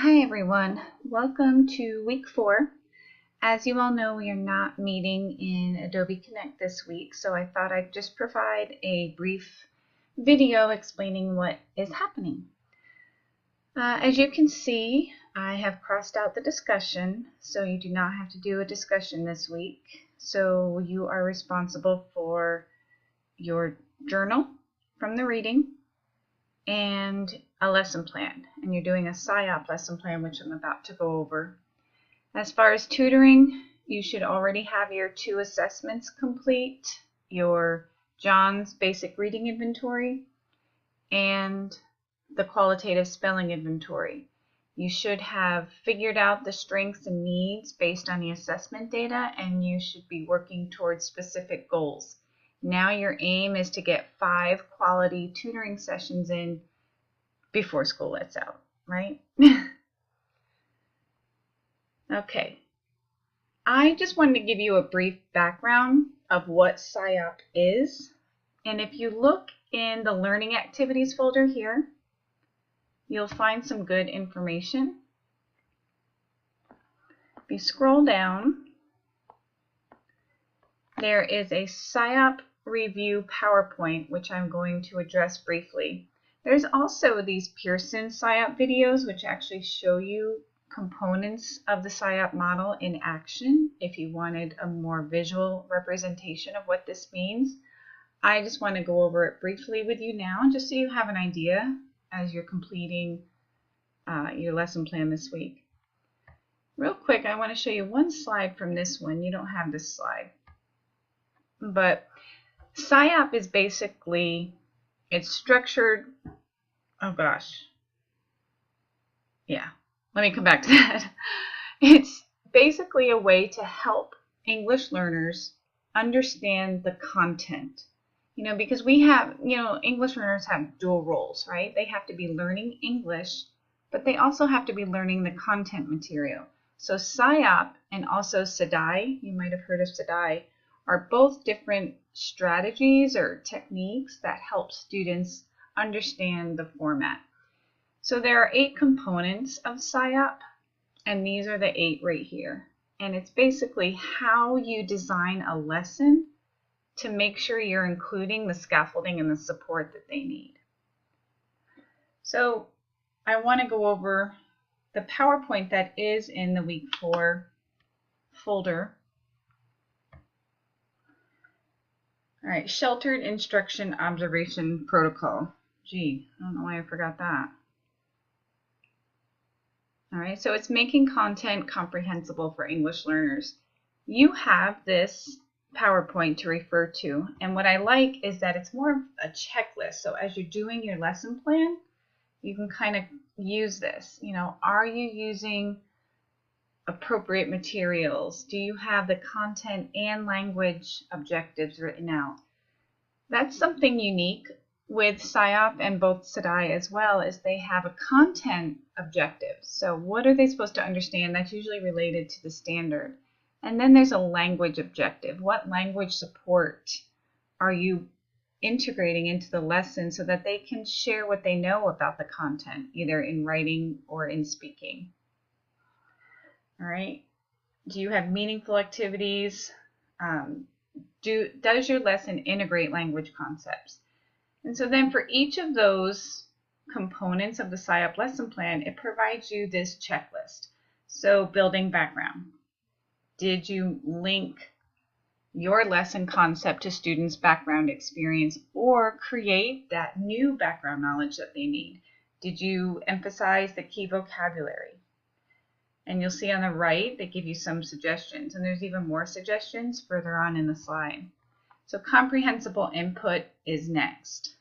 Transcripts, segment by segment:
Hi everyone, welcome to week 4. As you all know, we are not meeting in Adobe Connect this week, so I thought I'd just provide a brief video explaining what is happening. As you can see, I have crossed out the discussion, so you do not have to do a discussion this week. So you are responsible for your journal from the reading and a lesson plan, and you're doing a PSYOP lesson plan, which I'm about to go over. As far as tutoring, you should already have your 2 assessments complete, your John's Basic Reading Inventory and the Qualitative Spelling Inventory. You should have figured out the strengths and needs based on the assessment data, and you should be working towards specific goals. Now your aim is to get 5 quality tutoring sessions in before school lets out, right? Okay. I just wanted to give you a brief background of what PSYOP is. And if you look in the Learning Activities folder here, you'll find some good information. If you scroll down, there is a PSYOP review PowerPoint, which I'm going to address briefly. There's also these Pearson PSYOP videos, which actually show you components of the PSYOP model in action if you wanted a more visual representation of what this means. I just want to go over it briefly with you now, just so you have an idea as you're completing your lesson plan this week. Real quick, I want to show you one slide from this one. You don't have this slide. But PSYOP is basically, it's structured, oh gosh, yeah, let me come back to that. It's basically a way to help English learners understand the content. Because we have, English learners have dual roles, right? They have to be learning English, but they also have to be learning the content material. So PSYOP and also SEDAI, you might have heard of SEDAI, are both different strategies or techniques that help students understand the format. So there are 8 components of PSYOP, and these are the 8 right here. And it's basically how you design a lesson to make sure you're including the scaffolding and the support that they need. So I want to go over the PowerPoint that is in the week 4 folder. All right, Sheltered Instruction Observation Protocol. Gee, I don't know why I forgot that. All right, so it's making content comprehensible for English learners. You have this PowerPoint to refer to, and what I like is that it's more of a checklist. So as you're doing your lesson plan, you can kind of use this. Are you using appropriate materials? Do you have the content and language objectives written out? That's something unique with PSYOP and both SEDAI as well, is they have a content objective. So what are they supposed to understand? That's usually related to the standard. And then there's a language objective. What language support are you integrating into the lesson so that they can share what they know about the content, either in writing or in speaking? All right. Do you have meaningful activities? Does your lesson integrate language concepts? And so then for each of those components of the PSYOP lesson plan, it provides you this checklist. So building background. Did you link your lesson concept to students' background experience or create that new background knowledge that they need? Did you emphasize the key vocabulary? And you'll see on the right, they give you some suggestions, and there's even more suggestions further on in the slide. So comprehensible input is next.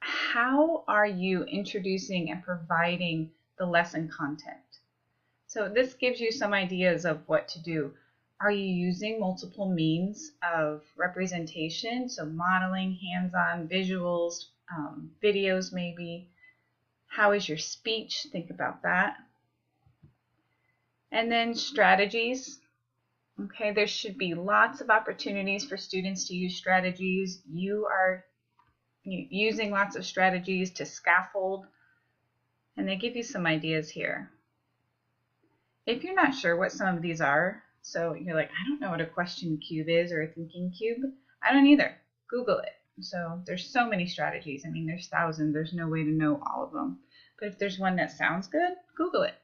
How are you introducing and providing the lesson content? So this gives you some ideas of what to do. Are you using multiple means of representation? So modeling, hands-on, visuals, videos maybe. How is your speech? Think about that. And then strategies. Okay, there should be lots of opportunities for students to use strategies. You are using lots of strategies to scaffold, and they give you some ideas here. if you're not sure what some of these are, so you're like, I don't know what a question cube is or a thinking cube, I don't either. Google it. So there's so many strategies. I mean, there's thousands. There's no way to know all of them. But if there's one that sounds good, Google it.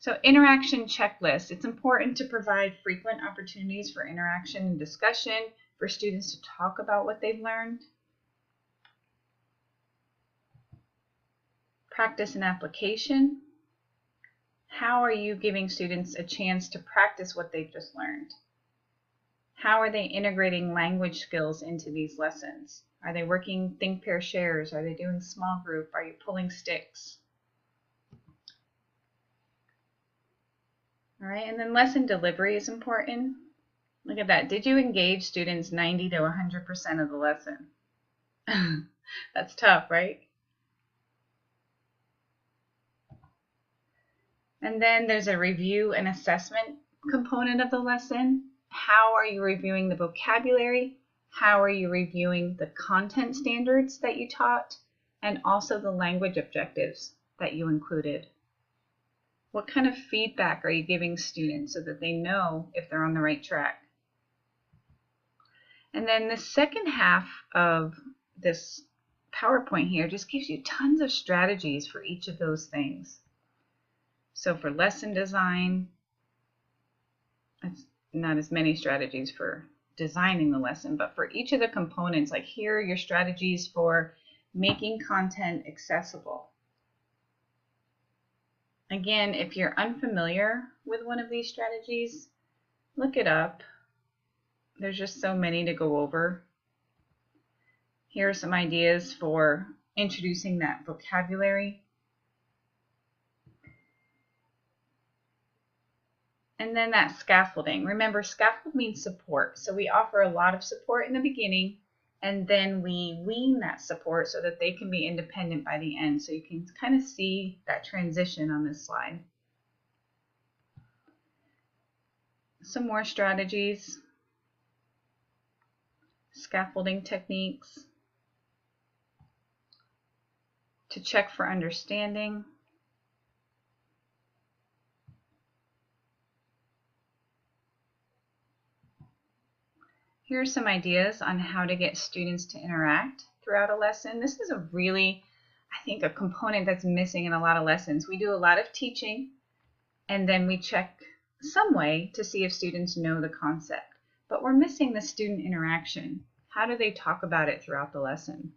So interaction checklist. It's important to provide frequent opportunities for interaction and discussion, for students to talk about what they've learned. Practice and application. How are you giving students a chance to practice what they've just learned? How are they integrating language skills into these lessons? Are they working think, pair, shares? Are they doing small group? Are you pulling sticks? All right, and then lesson delivery is important. Look at that. Did you engage students 90 to 100% of the lesson? That's tough, right? And then there's a review and assessment component of the lesson. How are you reviewing the vocabulary? How are you reviewing the content standards that you taught? And also the language objectives that you included. What kind of feedback are you giving students so that they know if they're on the right track? And then the second half of this PowerPoint here just gives you tons of strategies for each of those things. So for lesson design, it's not as many strategies for designing the lesson, but for each of the components, like here are your strategies for making content accessible. Again, if you're unfamiliar with one of these strategies, look it up. There's just so many to go over. Here are some ideas for introducing that vocabulary. And then that scaffolding. Remember, scaffold means support. So we offer a lot of support in the beginning, and then we wean that support so that they can be independent by the end. So you can kind of see that transition on this slide. Some more strategies. Scaffolding techniques. To check for understanding. Here are some ideas on how to get students to interact throughout a lesson. This is a really, I think, a component that's missing in a lot of lessons. We do a lot of teaching, and then we check some way to see if students know the concept. But we're missing the student interaction. How do they talk about it throughout the lesson?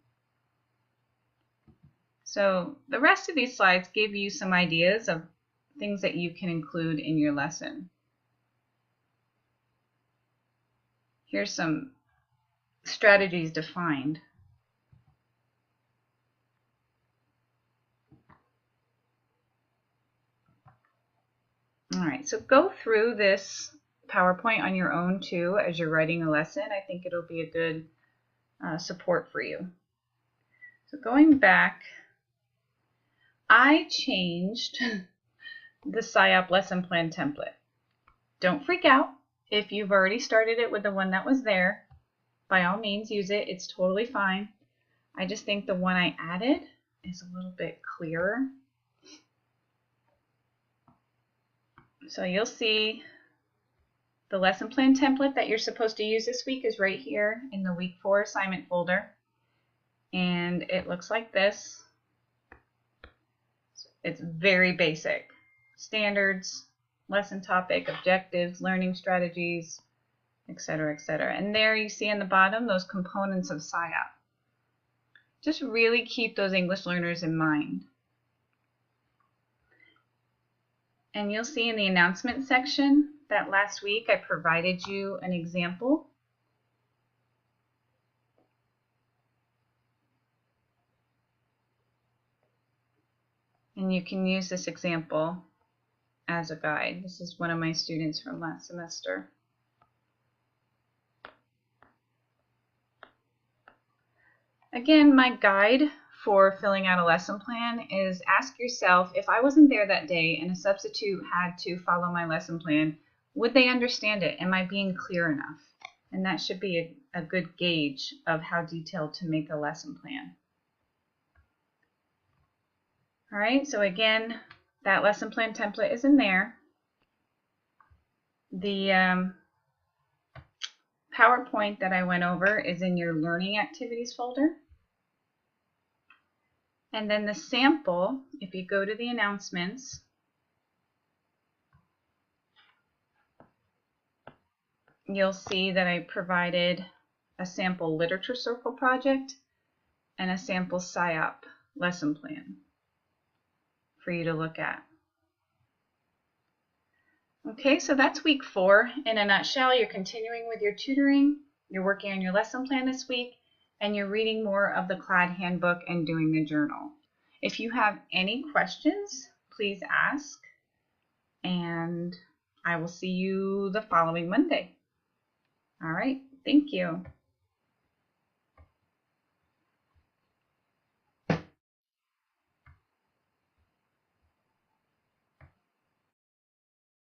So the rest of these slides give you some ideas of things that you can include in your lesson. Here's some strategies defined. All right, so go through this PowerPoint on your own too as you're writing a lesson. I think it'll be a good support for you. So going back, I changed the SIOP lesson plan template. Don't freak out. If you've already started it with the one that was there, by all means use it. It's totally fine. I just think the one I added is a little bit clearer. So you'll see the lesson plan template that you're supposed to use this week is right here in the week 4 assignment folder. And it looks like this. It's very basic. Standards, lesson topic, objectives, learning strategies, etc., etc. And there you see in the bottom those components of SIOP. Just really keep those English learners in mind. And you'll see in the announcement section that last week I provided you an example. And you can use this example as a guide. This is one of my students from last semester. Again, my guide for filling out a lesson plan is ask yourself, if I wasn't there that day and a substitute had to follow my lesson plan, would they understand it? Am I being clear enough? And that should be a good gauge of how detailed to make a lesson plan. All right, so again, That lesson plan template is in there. The PowerPoint that I went over is in your Learning Activities folder. And then the sample, if you go to the announcements, you'll see that I provided a sample literature circle project and a sample SciOp lesson plan for you to look at. Okay, so that's week 4 in a nutshell. You're continuing with your tutoring, you're working on your lesson plan this week, and you're reading more of the CLAD handbook and doing the journal. If you have any questions, please ask, and I will see you the following Monday. All right, thank you.